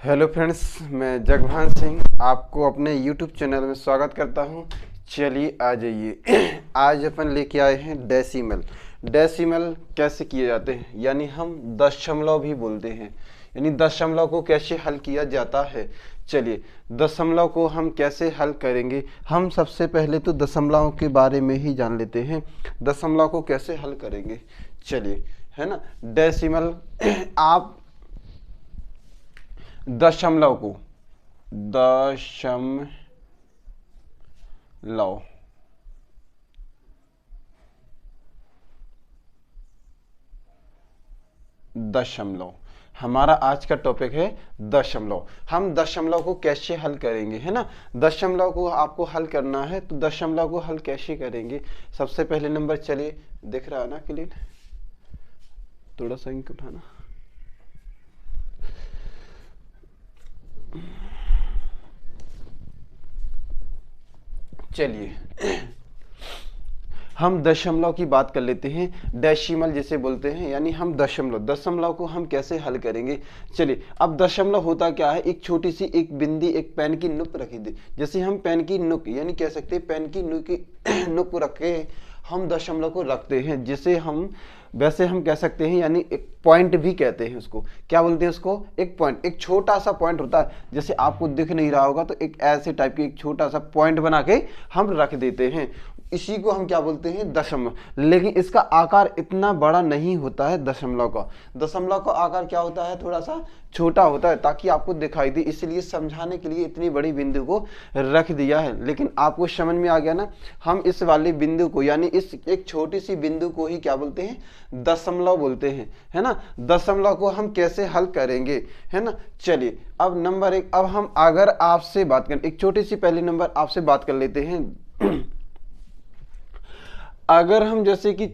Hello friends, मैं जगभान सिंह आपको अपने यूट्यूब चैनल में स्वागत करता हूं। चलिए आ जाइए। आज अपन लेके आए हैं डेसिमल। डेसिमल कैसे किए जाते हैं, यानी हम दशमलव भी बोलते हैं, यानी दशमलव को कैसे हल किया जाता है। चलिए दशमलव को हम कैसे हल करेंगे। हम सबसे पहले तो दशमलव के बारे में ही जान लेते हैं, दशमलव को कैसे हल करेंगे। चलिए, है ना, डेसिमल आप दशमलव को दशमलव दशमलव हमारा आज का टॉपिक है दशमलव। हम दशमलव को कैसे हल करेंगे, है ना। दशमलव को आपको हल करना है तो दशमलव को हल कैसे करेंगे। सबसे पहले नंबर, चलिए दिख रहा है ना क्लीन, थोड़ा सा इंक उठाना। चलिए हम दशमलव की बात कर लेते हैं। डेसिमल जिसे बोलते हैं, यानी हम दशमलव को हम कैसे हल करेंगे। चलिए, अब दशमलव होता क्या है, एक छोटी सी एक बिंदी, एक पेन की नुक रखी थी। जैसे हम पेन की नुक यानी कह सकते हैं पेन की नुक रख के हम दशमलव को रखते हैं, जिसे हम वैसे हम कह सकते हैं, यानी एक पॉइंट भी कहते हैं उसको। क्या बोलते हैं उसको, एक पॉइंट, एक छोटा सा पॉइंट होता है। जैसे आपको दिख नहीं रहा होगा तो एक ऐसे टाइप की एक छोटा सा पॉइंट बना के हम रख देते हैं, इसी को हम क्या बोलते हैं, दशमलव। लेकिन इसका आकार इतना बड़ा नहीं होता है दशमलव का। दशमलव का आकार क्या होता है, थोड़ा सा छोटा होता है, ताकि आपको दिखाई दे, इसलिए समझाने के लिए इतनी बड़ी बिंदु को रख दिया है। लेकिन आपको समझ में आ गया ना, हम इस वाली बिंदु को, यानी इस एक छोटी सी बिंदु को ही क्या बोलते हैं, दशमलव बोलते हैं, है ना। दशमलव को हम कैसे हल करेंगे, है ना। चलिए अब नंबर एक, अब हम अगर आपसे बात करें, एक छोटी सी पहले नंबर आपसे बात कर लेते हैं। अगर हम जैसे कि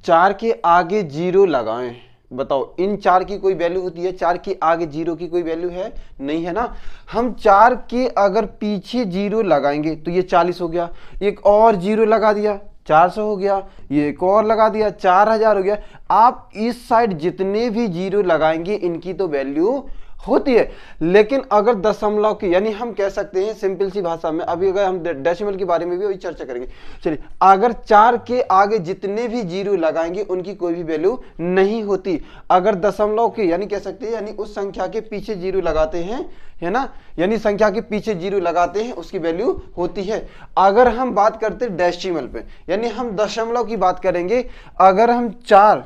4 के आगे 0 लगाएं, बताओ इन 4 की कोई वैल्यू होती है, 4 के आगे 0 की कोई वैल्यू है नहीं, है ना। हम 4 के अगर पीछे 0 लगाएंगे तो ये 40 हो गया, एक और 0 लगा दिया 400 हो गया, ये एक और लगा दिया 4000 हो गया। आप इस साइड जितने भी 0 लगाएंगे इनकी तो वैल्यू होती है। लेकिन अगर दशमलव की, यानी हम कह सकते हैं सिंपल सी भाषा में, अभी अगर हम डेसिमल के बारे में भी अभी चर्चा करेंगे। चलिए, अगर 4 के आगे जितने भी 0 लगाएंगे उनकी कोई भी वैल्यू नहीं होती। अगर दशमलव के, यानी कह सकते हैं, यानी उस संख्या के पीछे 0 लगाते हैं, है ना, यानी संख्या के पीछे 0 लगाते हैं उसकी वैल्यू होती है। अगर हम बात करते हैं डेसिमल पे, यानी हम दशमलव की बात करेंगे, अगर हम 4,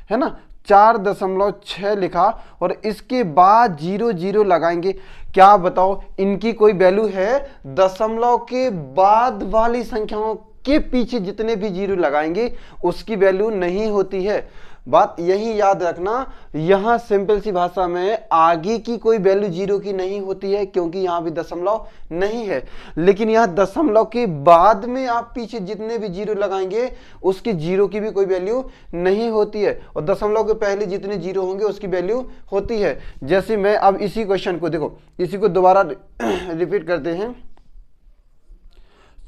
है ना, 4.6 लिखा और इसके बाद 0 लगाएंगे, क्या बताओ इनकी कोई वैल्यू है। दशमलव के बाद वाली संख्याओं के पीछे जितने भी 0 लगाएंगे उसकी वैल्यू नहीं होती है। बात यही याद रखना, यहां सिंपल सी भाषा में आगे की कोई वैल्यू 0 की नहीं होती है, क्योंकि यहां भी दशमलव नहीं है। लेकिन यहां दशमलव के बाद में आप पीछे जितने भी 0 लगाएंगे उसकी 0 की भी कोई वैल्यू नहीं होती है, और दशमलव के पहले जितने 0 होंगे उसकी वैल्यू होती है। जैसे मैं अब इसी क्वेश्चन को देखो, इसी को दोबारा रिपीट करते हैं,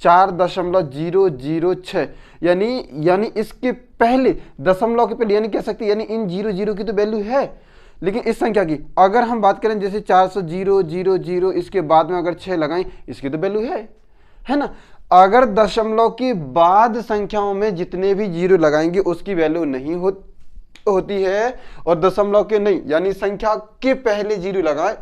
4.006, यानी इसके पहले, दशमलव के पहले, यानी कह सकते हैं, यानी इन 0 की तो वैल्यू है। लेकिन इस संख्या की अगर हम बात करें, जैसे 400 इसके बाद में अगर 6 लगाएं इसकी तो वैल्यू है ना। अगर दशमलव के बाद संख्याओं में जितने भी 0 लगाएंगे उसकी वैल्यू नहीं होती है, और दशमलव के नहीं, यानी संख्या के पहले 0 लगाए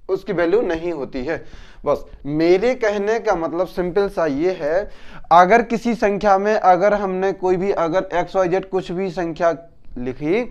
उसकी वैल्यू नहीं होती है। बस मेरे कहने का मतलब सिंपल सा ये है, अगर किसी संख्या में अगर हमने कोई भी अगर XYZ कुछ भी संख्या लिखी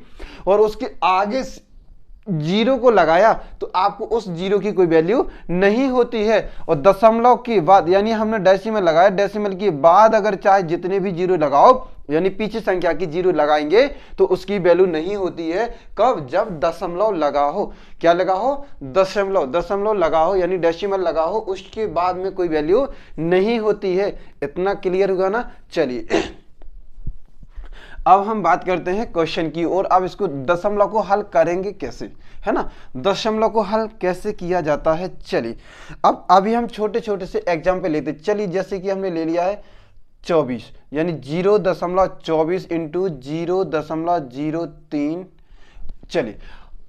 और उसके आगे 0 को लगाया तो आपको उस 0 की कोई वैल्यू नहीं होती है। और दशमलव के बाद, यानी हमने डेसिमल लगाया, डेसिमल के बाद अगर चाहे जितने भी 0 लगाओ, यानी पीछे संख्या की 0 लगाएंगे तो उसकी वैल्यू नहीं होती है। कब, जब दशमलव लगा हो। क्या लगा हो, दशमलव लगा हो, यानी डेसिमल लगा हो, उसके बाद में कोई वैल्यू नहीं होती है। इतना क्लियर होगा ना। चलिए अब हम बात करते हैं क्वेश्चन की, और अब इसको दशमलव को हल करेंगे कैसे, है ना। दशमलव को हल कैसे किया जाता है। चलिए अब अभी हम छोटे छोटे से एग्जाम्पल लेते। चलिए जैसे कि हमने ले लिया है 24, यानी 0.24 इंटू 0.03। चलिए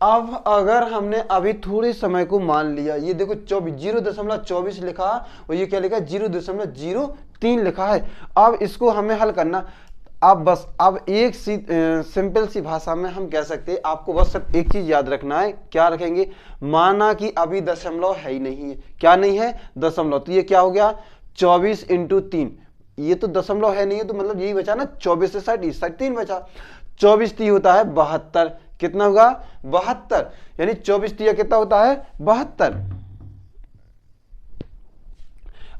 अब अगर हमने अभी थोड़े समय को मान लिया, ये देखो 0.24 लिखा और ये क्या लिखा 0.03 लिखा है। अब इसको हमें हल करना। अब बस अब एक सिंपल सी भाषा में हम कह सकते हैं, आपको बस सिर्फ एक चीज याद रखना है। क्या रखेंगे? माना कि अभी दशमलव है ही नहीं है। क्या नहीं है? दशमलव। तो ये क्या हो गया 24 × 3। ये तो दशमलव है नहीं है, तो मतलब यही बचा ना 24 से 60, इस साइड 3 बचा। 24 3 होता है 72। कितना होगा? 72। यानी 24 3 कितना होता है? 72।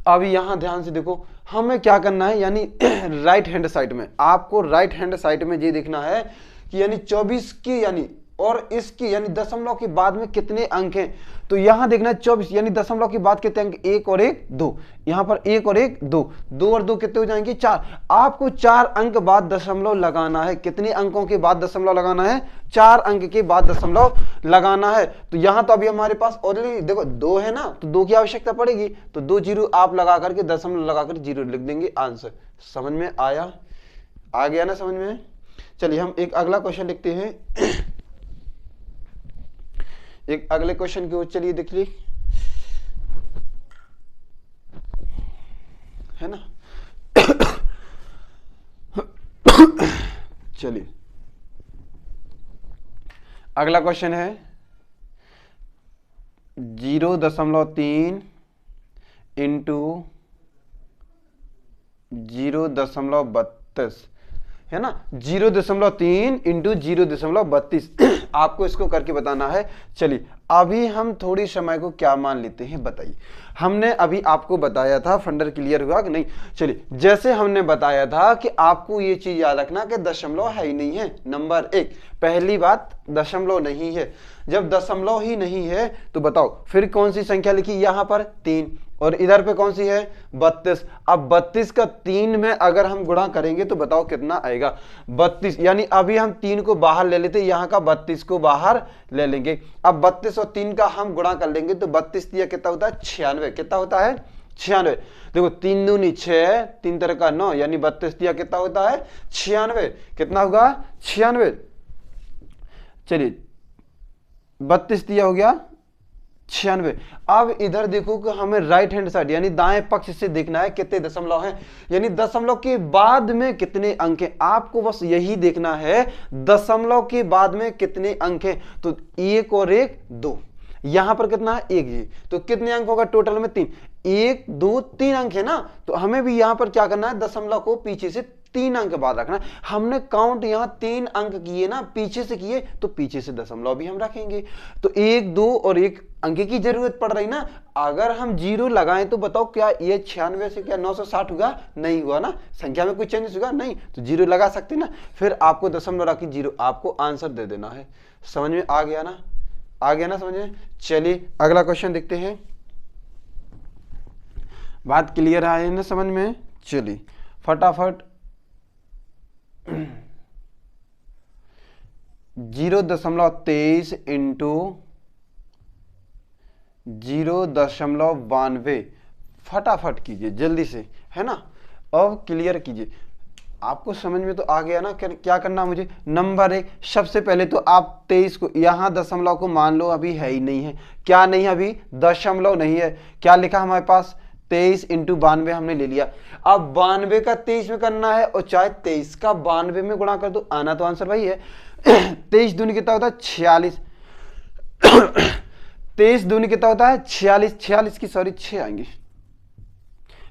अब यहां ध्यान से देखो, हमें क्या करना है, यानी राइट हैंड साइड में, आपको राइट हैंड साइड में ये देखना है कि यानी 24 की यानी और इसकी यानी दशमलव के बाद में कितने अंक हैं। तो यहां देखना है 24 यानी दशमलव के बाद कितने अंक? 1 और 1 2। यहां पर 1 और 1 2, 2 और 2 कितने हो जाएंगे? 4। आपको 4 अंक बाद दशमलव लगाना है। कितने अंकों के बाद दशमलव लगाना है? 4 अंक के बाद दशमलव लगाना है। तो यहां तो अभी हमारे पास ऑलरेडी देखो 2 है ना, तो 2 की आवश्यकता पड़ेगी, तो 2 जीरो आप लगा करके दशमलव लगाकर 0 लिख देंगे, आंसर। समझ में आया? आ गया ना समझ में? चलिए हम एक अगला क्वेश्चन लिखते हैं। एक अगले क्वेश्चन की ओर चलिए, देख ली है ना। चलिए अगला क्वेश्चन है 0.3 × 0.32 है ना। 0.3 × 0.32 आपको इसको करके बताना है। चलिए अभी हम थोड़ी समय को क्या मान लेते हैं, बताइए। हमने अभी आपको बताया था, फंडर क्लियर हुआ कि नहीं? चलिए जैसे हमने बताया था कि आपको ये चीज याद रखना कि दशमलव है ही नहीं है। नंबर 1 पहली बात, दशमलव नहीं है। जब दशमलव ही नहीं है तो बताओ फिर कौन सी संख्या लिखी? यहां पर 3 और इधर पे कौन सी है? 32। अब 32 का 3 में अगर हम गुणा करेंगे तो बताओ कितना आएगा? 32। यानी अभी हम 3 को बाहर ले लेते, यहां का 32 को बाहर ले लेंगे। अब 32 और 3 का हम गुणा कर लेंगे तो 32 दिया कितना होता है? 96। कितना होता है? 96। देखो 3 दूनी 6, 3 तरह का 9, यानी 32 दिया कितना होता है? 96। कितना होगा? 96। चलिए 32 दिया हो गया 96। अब इधर देखो कि हमें राइट हैंड साइड यानी दाएं पक्ष से देखना है कितने दशमलव हैं, यानी दशमलव के बाद में कितने अंक हैं। आपको बस यही देखना है दशमलव के बाद में कितने अंक हैं। तो 1 और 1 2, यहां पर कितना है? 1 जी। तो कितने अंक होगा टोटल में? 3। 1 2 3 अंक है ना, तो हमें भी यहां पर क्या करना है? दशमलव को पीछे से 3 अंक बाद रखना है। हमने काउंट यहां 3 अंक किए ना, पीछे से किए, तो पीछे से दशमलव भी हम रखेंगे। तो 1 2 और 1 अंक की जरूरत पड़ रही ना। अगर हम 0 लगाएं तो बताओ क्या ये 96 से क्या 960 होगा? नहीं हुआ ना। संख्या में कुछ चेंजेस होगा? नहीं। तो 0 लगा सकते ना, फिर आपको दशमलव रखी 0, आपको आंसर दे देना है। समझ में आ गया ना? आ गया ना समझ में? चलिए अगला क्वेश्चन देखते हैं। बात क्लियर है ना समझ में? चलिए फटाफट 0.23 × 0.92 फटाफट कीजिए जल्दी से, है ना। अब क्लियर कीजिए। आपको समझ में तो आ गया ना क्या करना मुझे? नंबर 1 सबसे पहले तो आप 23 को यहां दशमलव को मान लो अभी है ही नहीं है। क्या नहीं है? अभी दशमलव नहीं है। क्या लिखा हमारे पास? 23 × 92 हमने ले लिया। अब 92 का 23 में करना है और चाहे 23 का 92 में गुणा कर दो, आना तो आंसर वही है। 23 दूनी कितना होता है? 46। 23 दूनी कितना होता है? 46। 46 की सॉरी 6 आएंगी,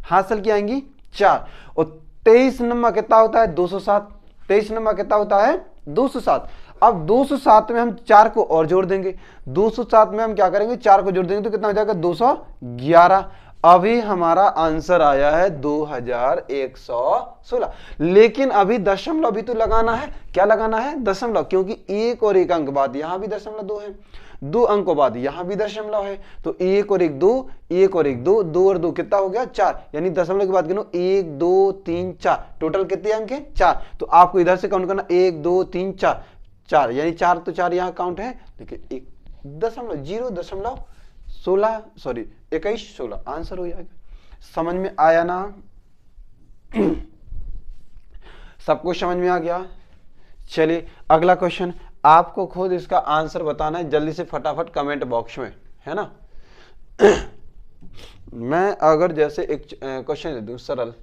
हासिल की आएंगी 4। और 23 नंबर कितना होता है? 207। 23 नंबर कितना होता है? 207। अब 207 में हम 4 को और जोड़ देंगे। 207 में हम क्या करेंगे? 4 को जोड़ देंगे तो कितना हो जाएगा? 211। अभी हमारा आंसर आया है 2116। लेकिन अभी दशमलव भी तो लगाना है। क्या लगाना है? दशमलव, क्योंकि 1 और 1 अंक बाद यहां भी दशमलव 2 है, 2 अंकों बाद यहां भी दशमलव है। तो 1 और 1 2, 1 और 1 2, 2 और 2 कितना हो गया? 4। यानी दशमलव के बाद गिनो 1 2 3 4, टोटल कितने अंक है? 4। तो आपको इधर से काउंट करना 1 2 3 4, 4 यानी 4 तो 4 यहां काउंट है, लेकिन 1 दशमलव 0.16 सॉरी 2116 आंसर हो जाएगा। समझ में आया ना? सब कुछ समझ में आ गया? चलिए अगला क्वेश्चन। आपको खुद इसका आंसर बताना है, जल्दी से फटाफट कमेंट बॉक्स में, है ना। मैं अगर जैसे एक क्वेश्चन दे दूं सरल,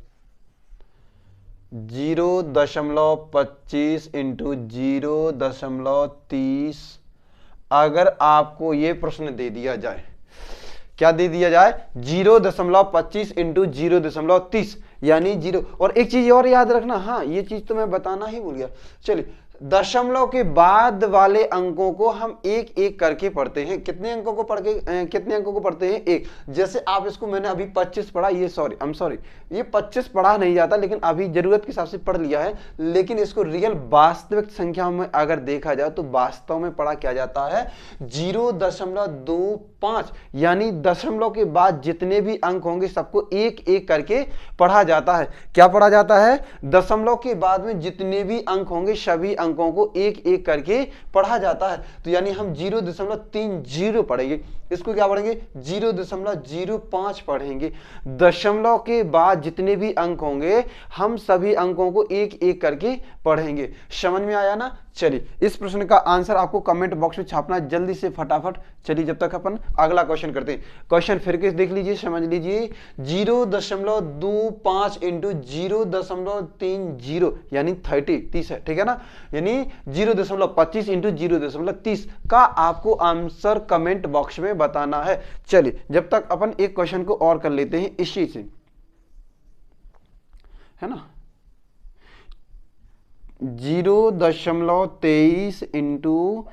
0.25 इंटू 0.30, अगर आपको ये प्रश्न दे दिया जाए, क्या दे दिया जाए, 0.25 इंटू 0.30 यानी 0। और एक चीज और याद रखना, हाँ ये चीज तो मैं बताना ही भूल गया। चलिए, दशमलव के बाद वाले अंकों को हम एक एक करके पढ़ते हैं। कितने अंकों को पढ़ते हैं, एक। जैसे आप इसको, मैंने अभी 25 पढ़ा, ये सॉरी ये 25 पढ़ा नहीं जाता, लेकिन अभी जरूरत के हिसाब से पढ़ लिया है। लेकिन इसको रियल वास्तविक संख्याओं में अगर देखा जाए तो वास्तव में पढ़ा क्या जाता है, 0.25 यानी दशमलव के बाद जितने भी अंक होंगे सबको एक एक करके पढ़ा जाता है। क्या पढ़ा जाता है, दशमलव के बाद में जितने भी अंक होंगे सभी अंकों को एक एक करके पढ़ा जाता है। तो यानी हम 0.30 पढ़ेंगे, इसको क्या पढ़ेंगे, 0.05 पढ़ेंगे। दशमलव के बाद जितने भी अंक होंगे हम सभी अंकों को एक एक करके पढ़ेंगे। समझ में आया ना। चलिए, इस प्रश्न का आंसर आपको कमेंट बॉक्स में छापना जल्दी से फटाफट। चलिए, जब तक अपन अगला क्वेश्चन करते हैं। क्वेश्चन फिर के देख लीजिए, समझ लीजिए। 0.25 इंटू 0.30 यानी 30 है, ठीक है ना। यानी 0.25 इंटू 0.30 का आपको आंसर कमेंट बॉक्स में बताना है। चलिए, जब तक अपन एक क्वेश्चन को और कर लेते हैं इसी से, है ना। 0.23 इंटू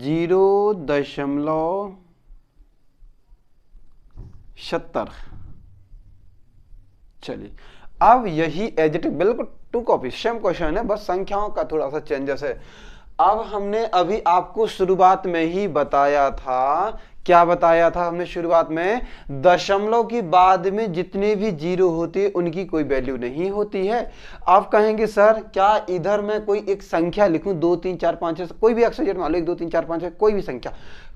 0.70। चलिए, अब यही एडिटिव बिल्कुल टू कॉपी सेम क्वेश्चन है, बस संख्याओं का थोड़ा सा चेंजेस है। अब हमने अभी आपको शुरुआत में ही बताया था, क्या बताया था हमने शुरुआत में, दशमलव के बाद में जितने भी जीरो होते हैं उनकी कोई वैल्यू नहीं होती है। आप कहेंगे सर क्या इधर मैं कोई एक संख्या लिखूं, 2 3 4 5 6, कोई भी अक्षर मान लो 1 2 3 4 5 6, कोई भी संख्या,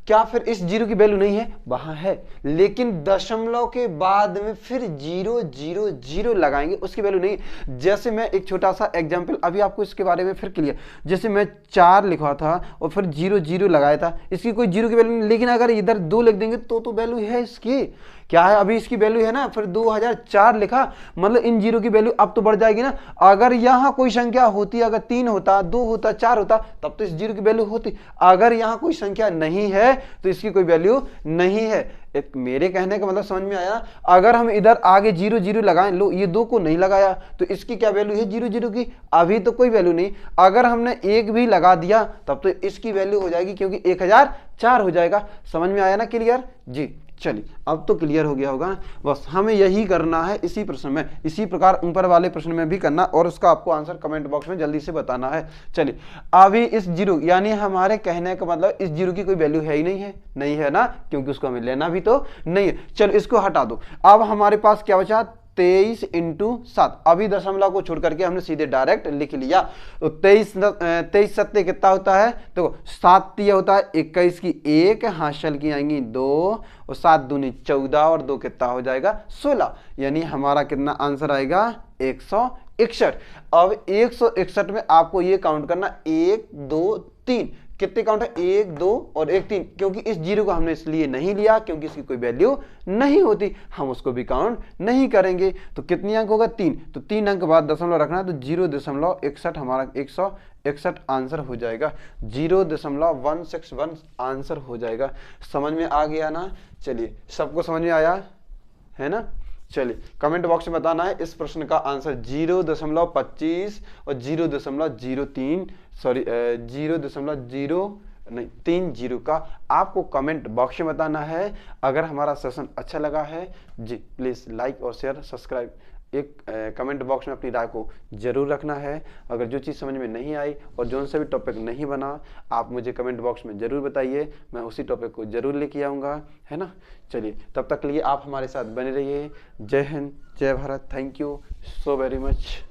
क्या फिर इस जीरो की वैल्यू नहीं है, वहां है। लेकिन दशमलव के बाद में फिर 0 0 0 लगाएंगे, उसकी वैल्यू नहीं। जैसे मैं एक छोटा सा एग्जांपल अभी आपको इसके बारे में फिर क्लियर, जैसे मैं 4 लिखा था और फिर 0 0 लगाया था, इसकी कोई जीरो की वैल्यू नहीं। लेकिन अगर इधर 2 लिख देंगे तो वैल्यू है इसकी, क्या है, अभी इसकी वैल्यू है ना। फिर 2004 लिखा, मतलब इन जीरो की वैल्यू अब तो बढ़ जाएगी ना। अगर यहां कोई संख्या होती, अगर 3 होता, 2 होता, 4 होता, तब तो इस जीरो की वैल्यू होती। अगर यहां कोई संख्या नहीं है तो इसकी कोई वैल्यू नहीं है। एक मेरे कहने का मतलब समझ में आया। अगर हम इधर आगे 0 0 लगाएं, लो ये 2 को नहीं लगाया तो इसकी क्या वैल्यू है, 0 0 की, अभी तो कोई वैल्यू नहीं। अगर हमने 1 भी लगा दिया तब तो इसकी वैल्यू हो जाएगी, क्योंकि 1004 हो जाएगा। समझ में आया ना, क्लियर जी। चलिए, अब तो क्लियर हो गया होगा। बस हमें यही करना है इसी प्रश्न में, इसी प्रकार ऊपर वाले प्रश्न में भी करना, और उसका आपको आंसर कमेंट बॉक्स में जल्दी से बताना है। चलिए, अभी इस जीरो यानी हमारे कहने का मतलब इस जीरो की कोई वैल्यू है ही नहीं है, नहीं है ना, क्योंकि उसको हमें लेना भी तो नहीं है। चलो इसको हटा दो। अब हमारे पास क्या बचा, 23 इंटू 7। अभी दशमलव को छोड़ करके हमने सीधे डायरेक्ट लिख लिया। तो 23 सत्ते कितना होता है, देखो 7 तिया होता है 21 की 1, हासिल की आएंगी 2, और 7 दूनी 14, और 2 कितना हो जाएगा 16। यानी हमारा कितना आंसर आएगा, 161। अब 161 में आपको ये काउंट करना, 1 2 3, कितने काउंट है, 1 2 और 1 3, क्योंकि इस जीरो को हमने इसलिए नहीं लिया क्योंकि इसकी कोई वैल्यू नहीं होती, हम उसको भी काउंट नहीं करेंगे। तो कितनी अंक होगा, 3, तो 3 अंक बाद दशमलव रखना है, तो 0.61 हमारा 161 आंसर हो जाएगा, 0.161 आंसर हो जाएगा। समझ में आ गया ना। चलिए, सबको समझ में आया है ना। चलिए, कमेंट बॉक्स में बताना है इस प्रश्न का आंसर। 0.25 और 0.03 सॉरी 0.030 का आपको कमेंट बॉक्स में बताना है। अगर हमारा सेशन अच्छा लगा है जी, प्लीज लाइक और शेयर सब्सक्राइब, एक कमेंट बॉक्स में अपनी राय को जरूर रखना है। अगर जो चीज़ समझ में नहीं आई और जो से भी टॉपिक नहीं बना, आप मुझे कमेंट बॉक्स में जरूर बताइए, मैं उसी टॉपिक को जरूर लेके आऊँगा, है ना। चलिए, तब तक के लिए आप हमारे साथ बने रहिए। जय हिंद, जय Bharat, thank you so very much.